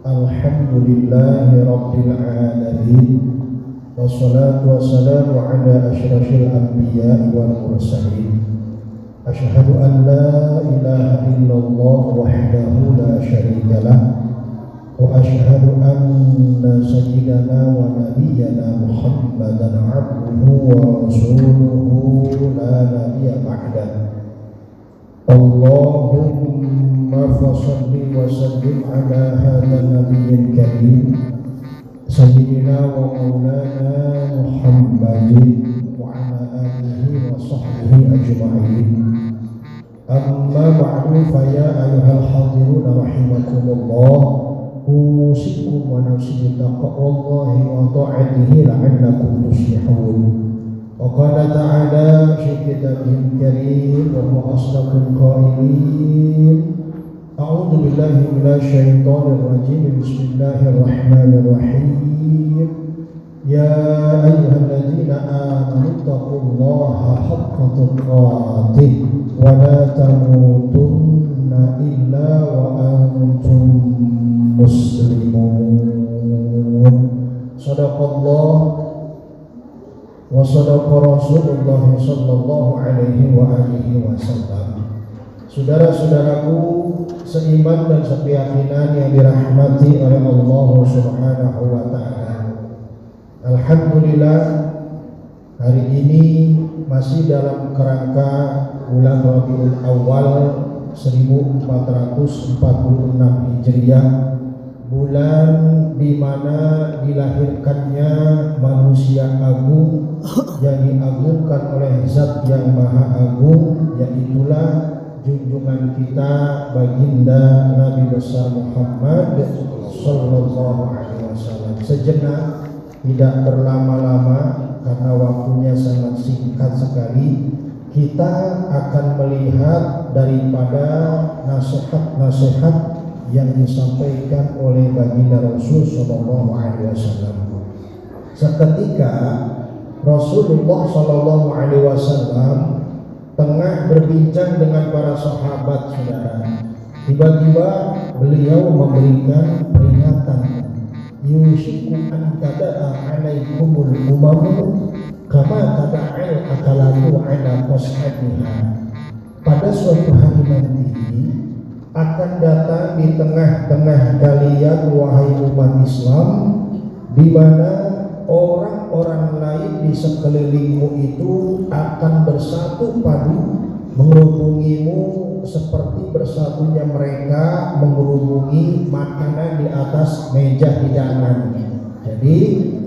Alhamdulillahi Rabbil Alamin. Wassalatu wassalamu ala asyrafil anbiya'i wal mursalin. Asyhadu an la ilaha illallah wahdahu la syarika lah. Wa asyhadu anna sayyidana wa nabiyyana Muhammadan abduhu wa rasuluhu la nabiyya ba'dah. Allahumma fasalli wa sallim ala hadzal nabiyil karim sayyidina wa maulana Muhammadin wa ala alihi wa sahbihi ajma'in. Amma ba'du, fa ya ayyuhal hadirun rahimakumullah, usikum wa nafsi bittaqwallahi wa ta'atihi la'allakum tuflihun. وقال تعالى في كتابه الكريم وهو أصدق القائلين: أعوذ بالله من الشيطان الرجيم بسم الله الرحمن الرحيم يا أيها الذين آمنوا اتقوا الله حق تقاته ولا تموتن إلا وأنتم مسلمون. صدق الله wa sadaqa Rasulullah sallallahu alaihi wa alihi wasallam. Saudara-saudaraku seiman dan sekeyakinan yang dirahmati oleh Allah Subhanahu wa taala. Alhamdulillah, hari ini masih dalam kerangka bulan Rabiul Awal 1446 Hijriah, bulan di mana dilahirkannya manusia agung yang diagungkan oleh Zat yang Maha Agung, yaitulah junjungan kita baginda Nabi besar Muhammad sallallahu alaihi wasallam. Sejenak, tidak berlama-lama karena waktunya sangat singkat sekali, kita akan melihat daripada nasihat-nasihat yang disampaikan oleh baginda Rasul sallallahu alaihi wasallam. Seketika Rasulullah sallallahu alaihi wasallam tengah berbincang dengan para sahabat, saudara. Tiba-tiba beliau memberikan peringatan, yushiku an tada'a alaikumul umamu kama tada'il akalamu ala qas'atiha. Pada suatu hari nanti akan datang di tengah-tengah kalian wahai umat Islam, di mana orang-orang lain di sekelilingmu itu akan bersatu padu mengerubungimu seperti bersatunya mereka mengerubungi makanan di atas meja hidangan. Jadi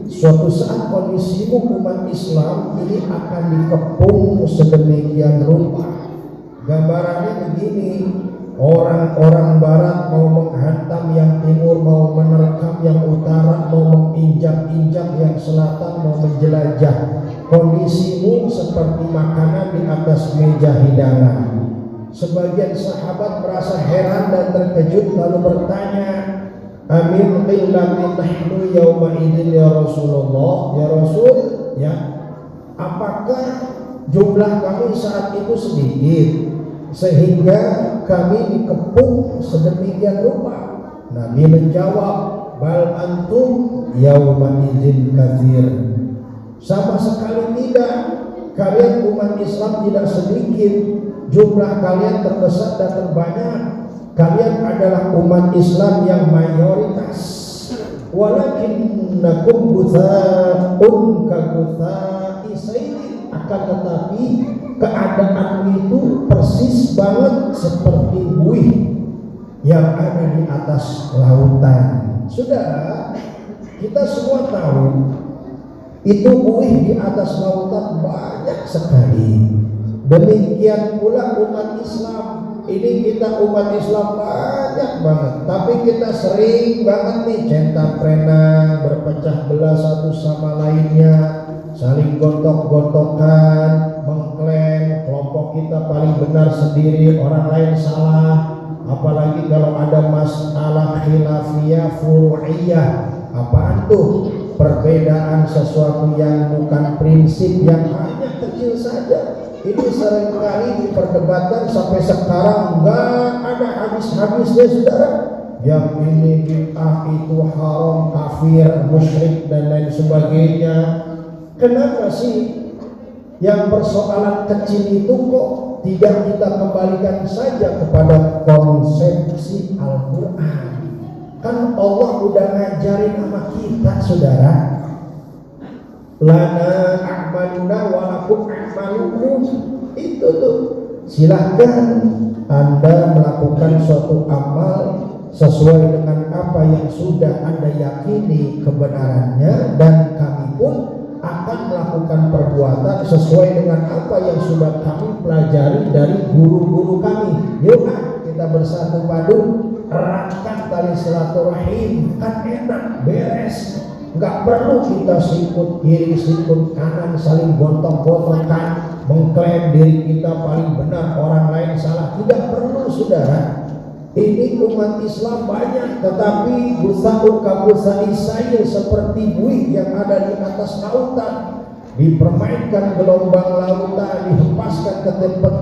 suatu saat kondisimu umat Islam ini akan dikepung sedemikian rupa. Gambarannya begini: orang-orang barat mau menghantam yang timur, mau menerkam yang utara, mau menginjak-injak yang selatan, mau menjelajah. Kondisimu seperti makanan di atas meja hidangan. Sebagian sahabat merasa heran dan terkejut lalu bertanya, amin qillatin nahnu yawma idzin ya Rasulullah, ya Rasul, ya, apakah jumlah kami saat itu sedikit sehingga kami dikepung sedemikian rupa? Nabi menjawab, bal antum yauma idzin katsir. Sama sekali tidak, kalian umat Islam tidak sedikit, jumlah kalian terbesar dan terbanyak. Kalian adalah umat Islam yang mayoritas. Walakinnakum ghutha'un ka ghutha'i sayyi, akan tetapi keadaan itu persis banget seperti buih yang ada di atas lautan. Saudara, kita semua tahu itu buih di atas lautan banyak sekali. Demikian pula umat Islam. Ini kita umat Islam banyak banget, tapi kita sering banget nih centang-prenang, berpecah belah satu sama lainnya, saling gontok-gontokan, mengklaim kelompok kita paling benar sendiri, orang lain salah. Apalagi kalau ada masalah khilafiyah furu'iyah. Apaan tuh? Perbedaan sesuatu yang bukan prinsip, yang hanya kecil saja. Ini seringkali diperdebatkan sampai sekarang nggak ada habis-habisnya, saudara. yang ini bid'ah, itu haram, kafir, musyrik dan lain sebagainya. Kenapa sih yang persoalan kecil itu kok tidak kita kembalikan saja kepada konsepsi Al-Quran? Kan Allah udah ngajarin sama kita, saudara. Lana a'maluna wa lakum a'malukum. Itu tuh, silahkan Anda melakukan suatu amal sesuai dengan apa yang sudah Anda yakini kebenarannya, dan kami pun akan melakukan perbuatan sesuai dengan apa yang sudah kami pelajari dari guru-guru kami. Yuk kita bersatu padu eratkan tali silaturahim, kan enak, beres. Nggak perlu kita sikut kiri sikut kanan, saling gontong-gontongkan, mengklaim diri kita paling benar, orang lain salah. Tidak perlu, saudara. Ini umat Islam banyak, tetapi busa'ul kabusai sair seperti buih yang ada di atas lautan, dipermainkan gelombang lautan, dihempaskan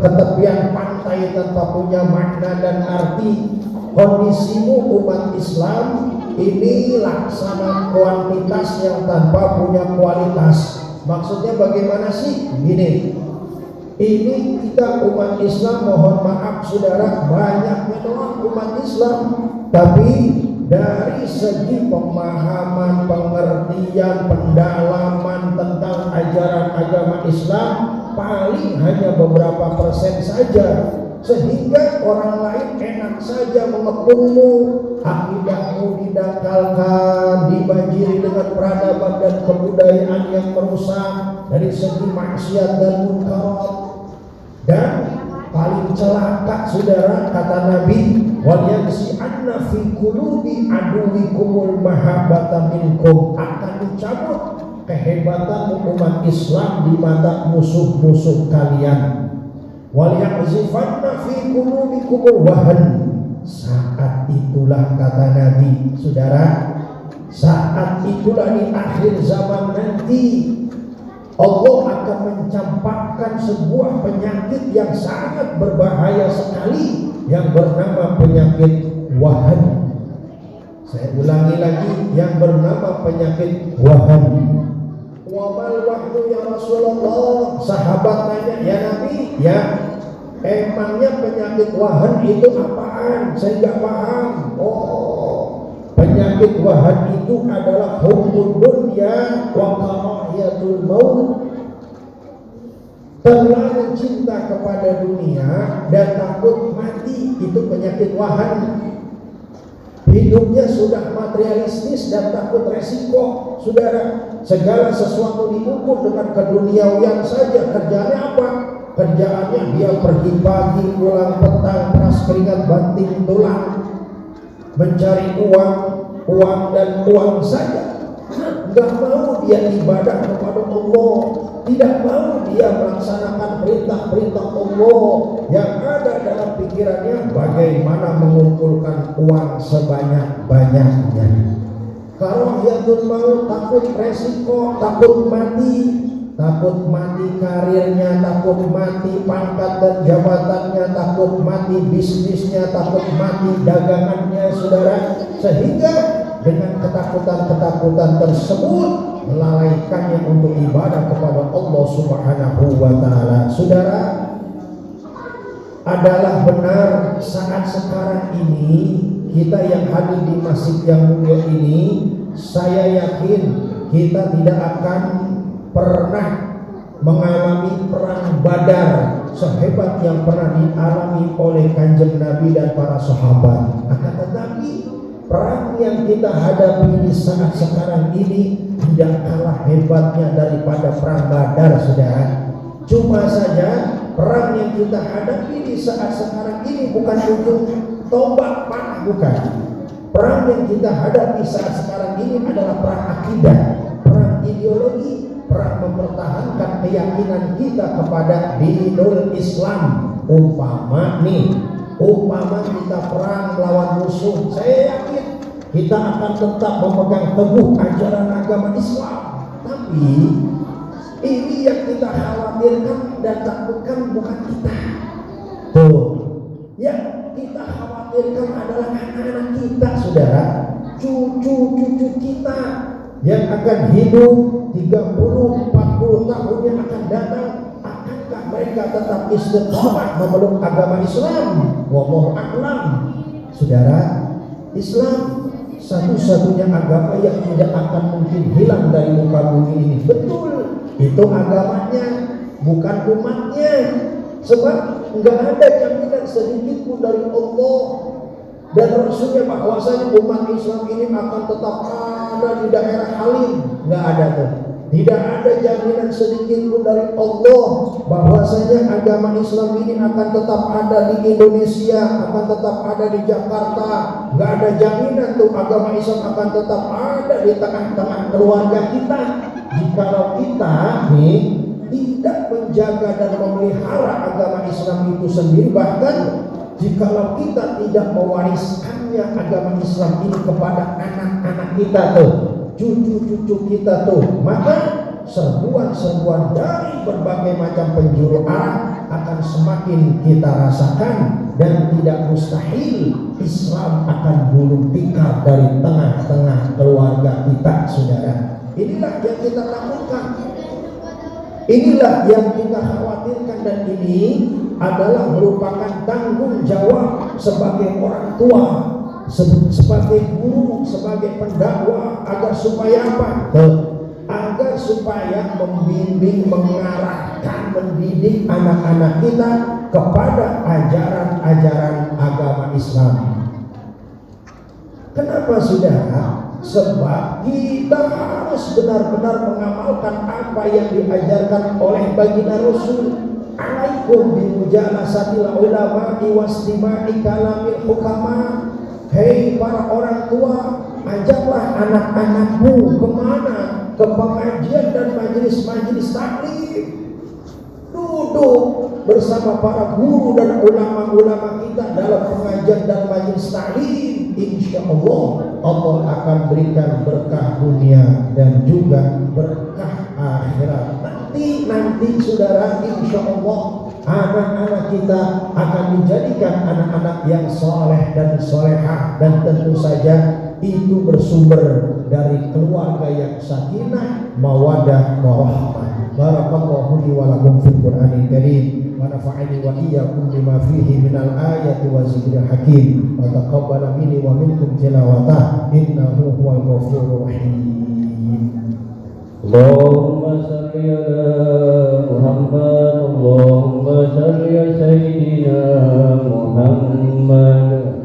ke tepian pantai tanpa punya makna dan arti. Kondisimu umat Islam ini laksana kuantitas yang tanpa punya kualitas. Maksudnya bagaimana sih? Gini, ini kita umat Islam, mohon maaf saudara, banyaknya doang umat Islam, tapi dari segi pemahaman, pengertian, pendalaman tentang ajaran agama Islam paling hanya beberapa persen saja, sehingga orang lain enak saja mengepungmu, akidahmu didangkalkan, dibanjiri dengan peradaban dan kebudayaan yang merusak dari segi maksiat dan munkarat. Dan paling celaka saudara, kata Nabi, wal yansi'anna fi qulubi aduwikumul mahabbata minkum, akan dicabut kehebatan umat Islam di mata musuh-musuh kalian. Wal ya'zifanna fi qulubikumul wahn, saat itulah kata Nabi, saudara, saat itulah di akhir zaman nanti Allah akan mencampakkan sebuah penyakit yang sangat berbahaya sekali yang bernama penyakit wahan. Saya ulangi lagi, yang bernama penyakit wahan. Wamal wahnu ya Rasulullah, sahabat tanya, ya Nabi, ya emangnya penyakit wahan itu apaan? Saya nggak paham. Oh, penyakit wahan itu adalah hubbud dunya wa karahiyatul maut, terlalu cinta kepada dunia dan takut mati. Itu penyakit wahan. Hidupnya sudah materialistis dan takut resiko, saudara. Segala sesuatu diukur dengan keduniawian saja. Kerjanya apa? Kerjaannya dia pergi pagi, pulang petang, peras keringat, banting tulang, mencari uang dan uang saja. Enggak mau dia ibadah kepada Allah, tidak mau dia melaksanakan perintah-perintah Allah. Yang ada dalam pikirannya bagaimana mengumpulkan uang sebanyak-banyaknya. Karahiyatul maut, takut resiko, takut mati karirnya, takut mati pangkat dan jabatannya, takut mati bisnisnya, takut mati dagangannya, saudara. Sehingga dengan ketakutan-ketakutan tersebut melalaikannya untuk ibadah kepada Allah Subhanahu wa ta'ala. Saudara, adalah benar saat sekarang ini kita yang hadir di masjid yang mulia ini, saya yakin kita tidak akan pernah mengalami perang Badar sehebat yang pernah dialami oleh Kanjeng Nabi dan para sahabat. Akan tetapi perang yang kita hadapi di saat sekarang ini tidak kalah hebatnya daripada perang Badar, saudara. Cuma saja perang yang kita hadapi di saat sekarang ini bukan untuk tombak panah, bukan. Perang yang kita hadapi saat sekarang ini adalah perang akidah, perang ideologi, perang mempertahankan keyakinan kita kepada dinul Islam. Umpama kita perang melawan musuh, saya yakin kita akan tetap memegang teguh ajaran agama Islam. Tapi ini yang kita khawatirkan dan takutkan bukan kita. Tuh, yang kita khawatirkan khawatirkan adalah anak-anak kita, saudara, cucu-cucu kita yang akan hidup 30-40 tahun yang akan datang. Akankah mereka tetap istiqomah memeluk agama Islam? Wallahu a'lam. Saudara, Islam satu-satunya agama yang tidak akan mungkin hilang dari muka bumi ini. Betul, itu agamanya, bukan umatnya. Sebab enggak ada jaminan sedikit pun dari Allah dan Rasulnya bahwasanya umat Islam ini akan tetap ada di daerah Halim. Enggak ada tuh. Tidak ada jaminan sedikit pun dari Allah bahwasanya agama Islam ini akan tetap ada di Indonesia, akan tetap ada di Jakarta. Enggak ada jaminan tuh agama Islam akan tetap ada di tengah-tengah keluarga kita. Jikalau kita nih tidak menjaga dan memelihara agama Islam itu sendiri, bahkan jikalau kita tidak mewariskannya agama Islam ini kepada anak-anak kita tuh, cucu-cucu kita tuh, maka serbuan-serbuan dari berbagai macam penjuru arah akan semakin kita rasakan, dan tidak mustahil Islam akan gulung tikar dari tengah-tengah keluarga kita, saudara. Inilah yang kita takutkan, inilah yang kita khawatirkan, dan ini adalah merupakan tanggung jawab sebagai orang tua, sebagai guru, sebagai pendakwah, agar supaya apa? Agar supaya membimbing, mengarahkan, mendidik anak-anak kita kepada ajaran-ajaran agama Islam. Kenapa, saudara? Sebab kita harus benar-benar mengamalkan apa yang diajarkan oleh baginda Rasul. Alaikum bimujalasatil ulama'i wastima'i kalamil hukama. Hei para orang tua, ajaklah anak-anakmu kemana? Ke pengajian dan majelis-majelis taklim. Duduk bersama para guru dan ulama-ulama kita dalam pengajian dan majelis taklim. Insya Allah Allah akan berikan berkah dunia dan juga berkah akhirat. Nanti saudara, insya Allah anak-anak kita akan dijadikan anak-anak yang soleh dan solehah, dan tentu saja itu bersumber dari keluarga yang sakinah, mawaddah, warahmah. Barakallahu li wa lakum fil Qur'anil Karim, wa nafa'ani wa iyyakum bima fihi minal ayati wa zikril hakim, wa taqabbala minni wa minkum tilawatah, innahu huwal ghafurur rahim. Allahumma salli ala Muhammad, Allahumma salli ala Sayyidina Muhammad.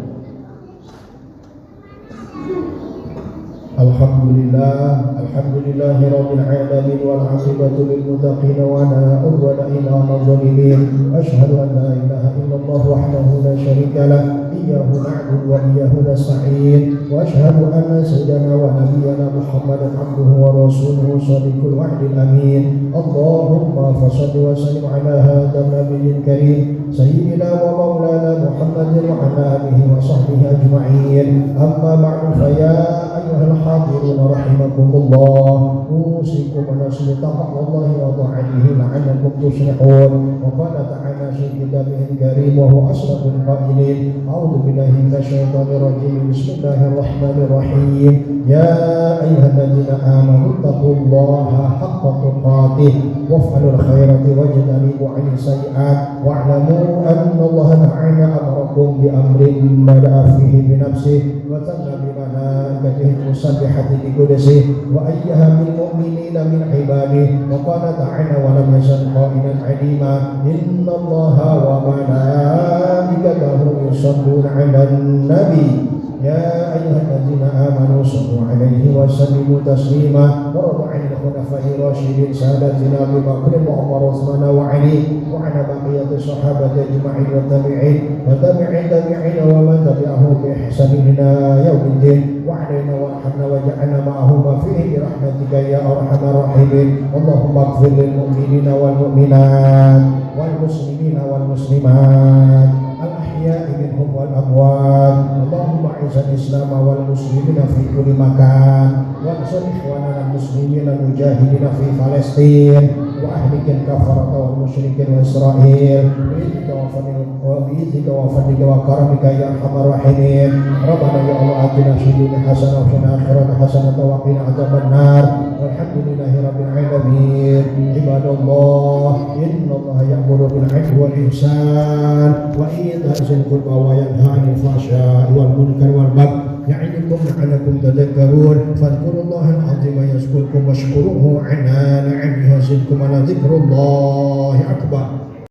Alhamdulillahi rabbil alamin, wal 'aqibatu lil muttaqin wa la udwana illa 'alal zalimin. Asyhadu an la ilaha illallah wahdahu la syarika lah, iyyahu na'budu wa iyyahu nasta'in, wa asyhadu anna sayyidana wa nabiyyana Muhammadan 'abduhu wa rasuluhu shadiqul wa'dil amin. Allahumma fashalli wa sallim ala hadzal nabiyil karim sayyidina wa maulana Muhammadin wa ala alihi wa sahbihi ajma'in. Amma ba'du, fa ya ayyuhal hadirun rahimakumullah, usikum wa nafsi taqwallahi wa ta'atihi la'allakum tuflihun. Wa qala ta'ala fi kitabihil karim wa huwa asdaqul qailin, a'udzu billahi minasyaitonir rajim, bismillahir rahmanir rahim. Ya ayyuhalladzina amanu taqullaha haqqa tuqatih waf'alul khairati wajtanibu 'anil sayyi'at wa'lamu anna Allaha ta'ala amarakum bi amrin bada'a fihi bi nafsihi wa tanna bi malaikatihi musabbihati bi qudsihi wa ayyaha bil mu'minina min ibadihi, wa qala ta'ala wa lam yazal qailan 'alima inna Allaha wa malaikatahu yusalluna 'alan nabi. Ya ayyuhalladzina amanu sallu 'alaihi wa sallimu taslima. Wa radu 'anil khulafa'ir rasyidin sadatina Abu Bakr wa Umar Utsman wa Ali wa 'ala baqiyati sahabati ajma'in wa tabi'in wa man tabi'ahum bi ihsanin ila yaumiddin. Wa 'alaina wa arhamna wa ja'alna ma'ahum ma fihi bi rahmatika ya arhamar rahimin. Allahumma ighfir lil mu'minina wal mu'minat wal muslimina wal muslimat al-ahya'i minhum wal amwat. Allahumma a'izz al-islam wal muslimina fi kulli makan, wa ansur ikhwanana al-muslimina al-mujahidina fi Palestin, wa وأهلك الكفرة والمشركين وإسرائيل بإذنك وفضلك وكرمك يا أرحم الراحمين. ربنا يا الله آتنا في الدنيا حسنة وفي الآخرة حسنة وقنا عذاب النار والحمد لله رب العالمين. عباد الله إن الله يأمر بالعدل والإحسان وإيتاء ذي القربى وينهى عن الفحشاء والمنكر والبغي يعظكم لعلكم تذكرون. فاذكروا الله العظيم يذكركم واشكروه على نعمه يزدكم ولذكر الله أكبر.